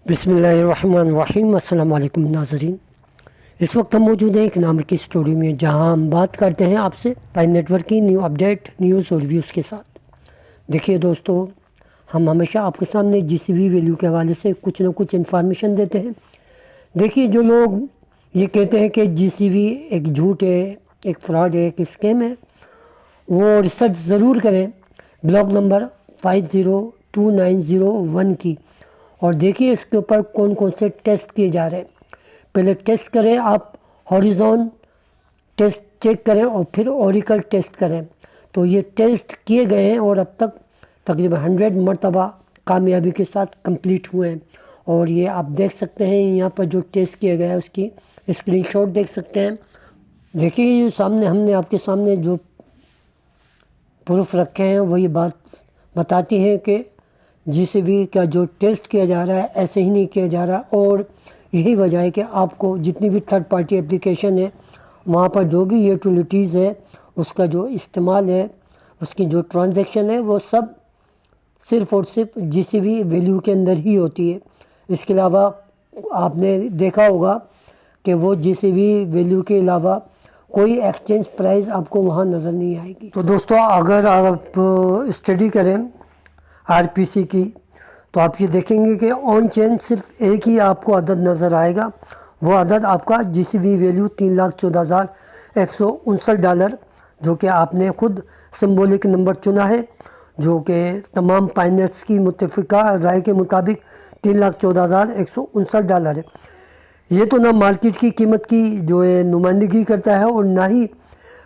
बिस्मिल्लाहिर्रहमानिर्रहीम। अस्सलाम वालेकुम नाज़रीन। इस वक्त हम मौजूद हैं एक नाम की स्टूडियो में, जहां हम बात करते हैं आपसे पाई नेटवर्क की न्यू अपडेट, न्यूज़ और रिव्यूज़ के साथ। देखिए दोस्तों, हम हमेशा आपके सामने जीसीवी वैल्यू के हवाले से कुछ ना कुछ इन्फॉर्मेशन देते हैं। देखिए, जो लोग ये कहते हैं कि जीसीवी एक झूठ है, एक फ्रॉड है, एक स्कैम है, वो रिसर्च ज़रूर करें ब्लॉग नंबर 502901 की, और देखिए इसके ऊपर कौन कौन से टेस्ट किए जा रहे हैं। पहले टेस्ट करें आप, हॉरिजॉन टेस्ट चेक करें और फिर ओरिकल टेस्ट करें। तो ये टेस्ट किए गए हैं और अब तक तकरीबन 100 मरतबा कामयाबी के साथ कंप्लीट हुए हैं। और ये आप देख सकते हैं, यहाँ पर जो टेस्ट किया गया है उसकी स्क्रीनशॉट देख सकते हैं। देखिए, ये सामने हमने आपके सामने जो प्रूफ रखे हैं वही बात बताती है कि जीसीवी का जो टेस्ट किया जा रहा है ऐसे ही नहीं किया जा रहा। और यही वजह है कि आपको जितनी भी थर्ड पार्टी एप्लीकेशन है, वहाँ पर जो भी यूटिलिटीज़ है, उसका जो इस्तेमाल है, उसकी जो ट्रांजैक्शन है, वो सब सिर्फ़ और सिर्फ जीसीवी वैल्यू के अंदर ही होती है। इसके अलावा आपने देखा होगा कि वो जीसीवी वैल्यू के अलावा कोई एक्सचेंज प्राइस आपको वहाँ नज़र नहीं आएगी। तो दोस्तों, अगर आप स्टडी करें आरपीसी की, तो आप ये देखेंगे कि ऑन चेन सिर्फ एक ही आपको अदद नज़र आएगा। वो अदद आपका जीसीवी वैल्यू $3,14,159, जो कि आपने खुद सिंबॉलिक नंबर चुना है, जो कि तमाम पाइनर्स की मुत्तफ़िका राय के मुताबिक $3,14,159 है। ये तो ना मार्केट की कीमत की जो है नुमाइंदगी करता है और ना ही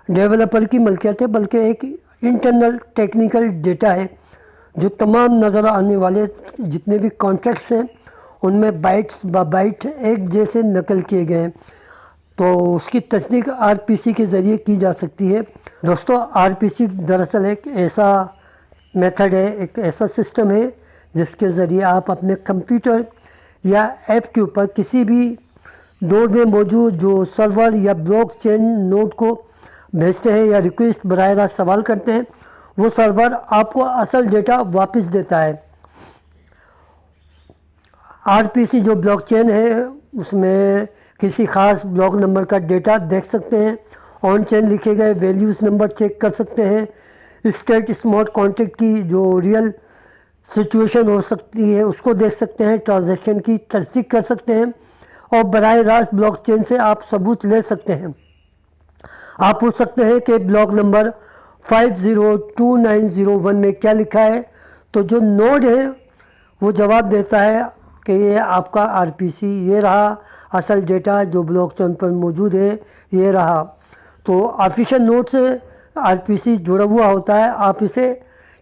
डेवलपर की मलकियत है, बल्कि एक इंटरनल टेक्निकल डेटा है जो तमाम नज़र आने वाले जितने भी कॉन्ट्रैक्ट्स हैं उनमें बाइट्स ब बाइट एक जैसे नकल किए गए हैं। तो उसकी तस्दीक आरपीसी के ज़रिए की जा सकती है। दोस्तों, आरपीसी दरअसल एक ऐसा मेथड है, एक ऐसा सिस्टम है जिसके ज़रिए आप अपने कंप्यूटर या ऐप के ऊपर किसी भी नोड में मौजूद जो सर्वर या ब्लॉकचेन नोड को भेजते हैं या रिक्वेस्ट बराह रास्त सवाल करते हैं, वो सर्वर आपको असल डेटा वापस देता है। आरपीसी जो ब्लॉकचेन है उसमें किसी ख़ास ब्लॉक नंबर का डेटा देख सकते हैं, ऑन चेन लिखे गए वैल्यूज़ नंबर चेक कर सकते हैं, स्टेट स्मार्ट कॉन्ट्रैक्ट की जो रियल सिचुएशन हो सकती है उसको देख सकते हैं, ट्रांजैक्शन की तस्दीक कर सकते हैं और बराह रास्त ब्लॉकचेन से आप सबूत ले सकते हैं। आप पूछ सकते हैं कि ब्लॉक नंबर 502901 में क्या लिखा है, तो जो नोड है वो जवाब देता है कि ये आपका आरपीसी, ये रहा असल डेटा जो ब्लॉकचेन पर मौजूद है, ये रहा। तो ऑफिशियल नोड से आरपीसी जुड़ा हुआ होता है, आप इसे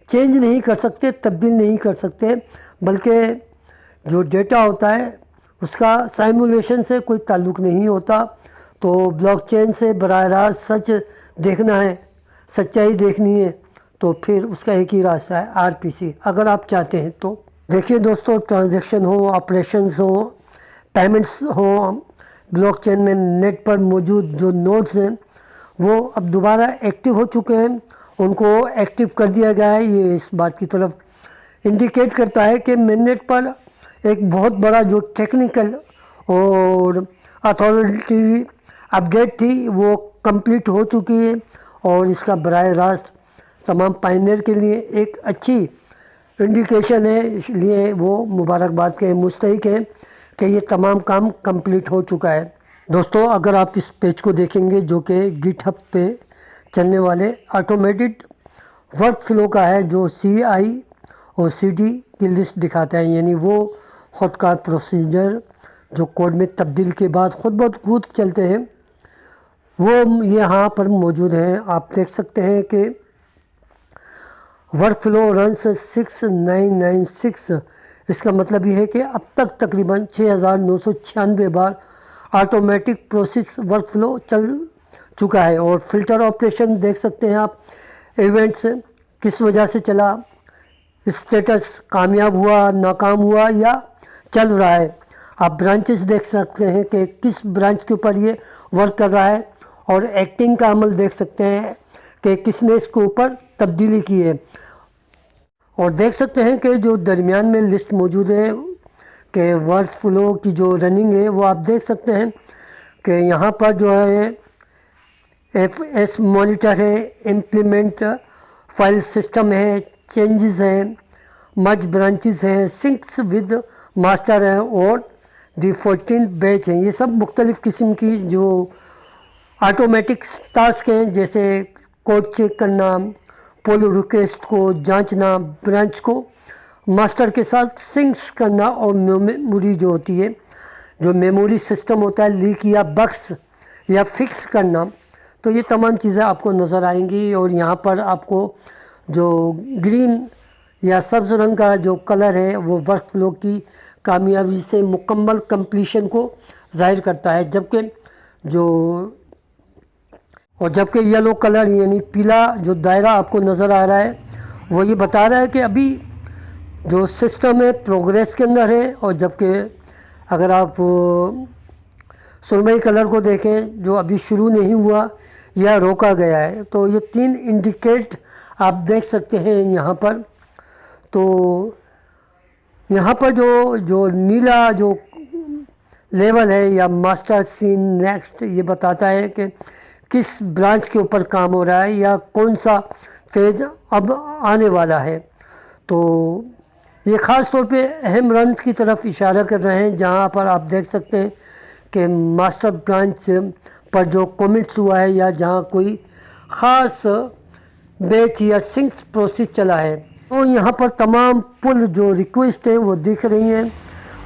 चेंज नहीं कर सकते, तब्दील नहीं कर सकते, बल्कि जो डेटा होता है उसका साइमुलेशन से कोई ताल्लुक़ नहीं होता। तो ब्लॉकचेन से बराह रास्त सच देखना है, सच्चाई देखनी है, तो फिर उसका एक ही रास्ता है आरपीसी, अगर आप चाहते हैं तो। देखिए दोस्तों, ट्रांजैक्शन हो, ऑपरेशंस हो, पेमेंट्स हो, ब्लॉकचेन में नेट पर मौजूद जो नोड्स हैं वो अब दोबारा एक्टिव हो चुके हैं, उनको एक्टिव कर दिया गया है। ये इस बात की तरफ इंडिकेट करता है कि मेननेट पर एक बहुत बड़ा जो टेक्निकल और अथॉरिटी अपडेट थी वो कंप्लीट हो चुकी है, और इसका बराह रास्त तमाम पायनियर के लिए एक अच्छी इंडिकेशन है। इसलिए वो मुबारकबाद के मुस्तहिक हैं कि ये तमाम काम कंप्लीट हो चुका है। दोस्तों, अगर आप इस पेज को देखेंगे जो कि गिटहब पे चलने वाले ऑटोमेटेड वर्क फ्लो का है, जो CI और CD की लिस्ट दिखाता है, यानी वो ख़ुद का प्रोसीजर जो कोड में तब्दील के बाद ख़ुद ब खुद चलते हैं, वो यहाँ पर मौजूद हैं। आप देख सकते हैं कि वर्क फ्लो रन्स 6996। इसका मतलब ये है कि अब तक तकरीबन 6996 बार ऑटोमेटिक प्रोसेस वर्क फ्लो चल चुका है। और फ़िल्टर ऑपरेशन देख सकते हैं आप, इवेंट्स किस वजह से चला, स्टेटस कामयाब हुआ, नाकाम हुआ या चल रहा है। आप ब्रांचेस देख सकते हैं कि किस ब्रांच के ऊपर ये वर्क कर रहा है, और एक्टिंग का अमल देख सकते हैं कि किसने इसके ऊपर तब्दीली की है। और देख सकते हैं कि जो दरमियान में लिस्ट मौजूद है कि वर्क फ्लो की जो रनिंग है वो आप देख सकते हैं कि यहाँ पर जो है एस मॉनिटर है, इम्प्लीमेंट फाइल सिस्टम है, चेंजेस हैं, मर्ज ब्रांचेस हैं, सिंक्स विद मास्टर हैं और दी 14 बैच हैं। ये सब मुख्तलिफ़ किस्म की जो ऑटोमेटिक टास्क हैं, जैसे कोड चेक करना, पुल रिक्वेस्ट को जांचना, ब्रांच को मास्टर के साथ सिंक्स करना और मेमोरी जो होती है, जो मेमोरी सिस्टम होता है, लीक या बग्स या फिक्स करना। तो ये तमाम चीज़ें आपको नज़र आएंगी। और यहाँ पर आपको जो ग्रीन या सब्ज़ रंग का जो कलर है वो वर्क फ्लो की कामयाबी से मुकम्मल कंप्लीशन को ज़ाहिर करता है, जबकि येलो कलर यानी पीला जो दायरा आपको नज़र आ रहा है वो ये बता रहा है कि अभी जो सिस्टम है प्रोग्रेस के अंदर है। और जबकि अगर आप सुरमई कलर को देखें जो अभी शुरू नहीं हुआ या रोका गया है, तो ये 3 इंडिकेट आप देख सकते हैं यहाँ पर। तो यहाँ पर जो नीला जो लेवल है या मास्टर सीन नेक्स्ट, ये बताता है कि किस ब्रांच के ऊपर काम हो रहा है या कौन सा फेज़ अब आने वाला है। तो ये ख़ास तौर पे अहम रन की तरफ इशारा कर रहे हैं, जहाँ पर आप देख सकते हैं कि मास्टर ब्रांच पर जो कमिट्स हुआ है या जहाँ कोई ख़ास बैच या सिंक्स प्रोसेस चला है। तो यहाँ पर तमाम पुल जो रिक्वेस्ट हैं वो दिख रही हैं।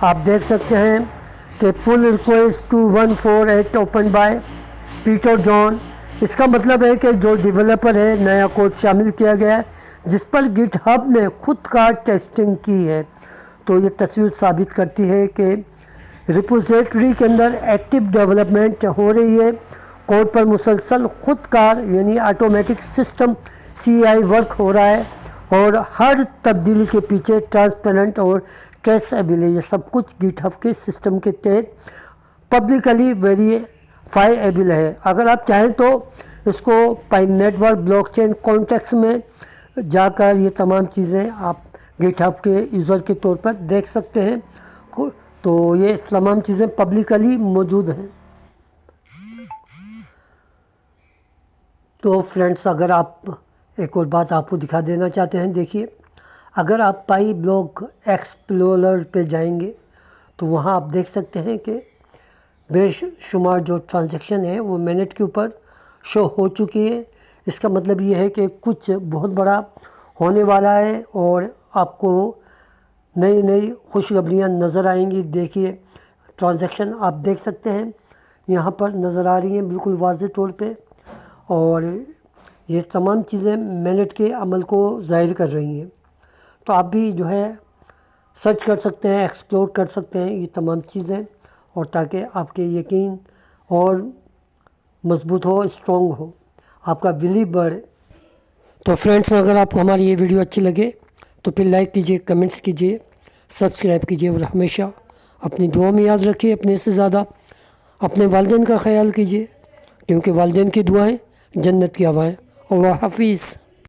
आप देख सकते हैं कि pull request 2148 open by Peter John. इसका मतलब है कि जो डेवलपर है नया कोड शामिल किया गया है जिस पर गिटहब ने खुद का टेस्टिंग की है। तो ये तस्वीर साबित करती है कि रिपोजिटरी के अंदर एक्टिव डेवलपमेंट हो रही है, कोड पर मुसलसल खुदकार यानी ऑटोमेटिक सिस्टम CI वर्क हो रहा है और हर तब्दीली के पीछे ट्रांसपेरेंट और ट्रेसेबल है। ये सब कुछ गिटहब के सिस्टम के तहत पब्लिकली वेरीफाइएबल है। अगर आप चाहें तो इसको पाई नेटवर्क ब्लॉकचेन कॉन्टेक्स्ट में जाकर ये तमाम चीज़ें आप गिटहब के यूज़र के तौर पर देख सकते हैं। तो ये तमाम चीज़ें पब्लिकली मौजूद हैं। तो फ्रेंड्स, अगर आप एक और बात आपको दिखा देना चाहते हैं, देखिए अगर आप पाई ब्लॉक एक्सप्लोरर पे जाएंगे तो वहाँ आप देख सकते हैं कि बेशुमार जो ट्रांजैक्शन है वो मिनट के ऊपर शो हो चुकी है। इसका मतलब ये है कि कुछ बहुत बड़ा होने वाला है और आपको नई नई खुशखबरियाँ नज़र आएंगी। देखिए ट्रांजैक्शन आप देख सकते हैं यहाँ पर नज़र आ रही हैं बिल्कुल वाज़ेह तौर पे, और ये तमाम चीज़ें मिनट के अमल को ज़ाहिर कर रही हैं। तो आप भी जो है सर्च कर सकते हैं, एक्सप्लोर कर सकते हैं ये तमाम चीज़ें, और ताकि आपके यकीन और मजबूत हो, स्ट्रॉन्ग हो, आपका बिलीव बढ़े। तो फ्रेंड्स, अगर आपको हमारी ये वीडियो अच्छी लगे तो फिर लाइक कीजिए, कमेंट्स कीजिए, सब्सक्राइब कीजिए और हमेशा अपनी दुआ में याद रखिए अपने से ज़्यादा अपने वालिदैन का ख्याल कीजिए, क्योंकि वालिदैन की दुआएं जन्नत की हवाएं। अल्लाह हाफिज़।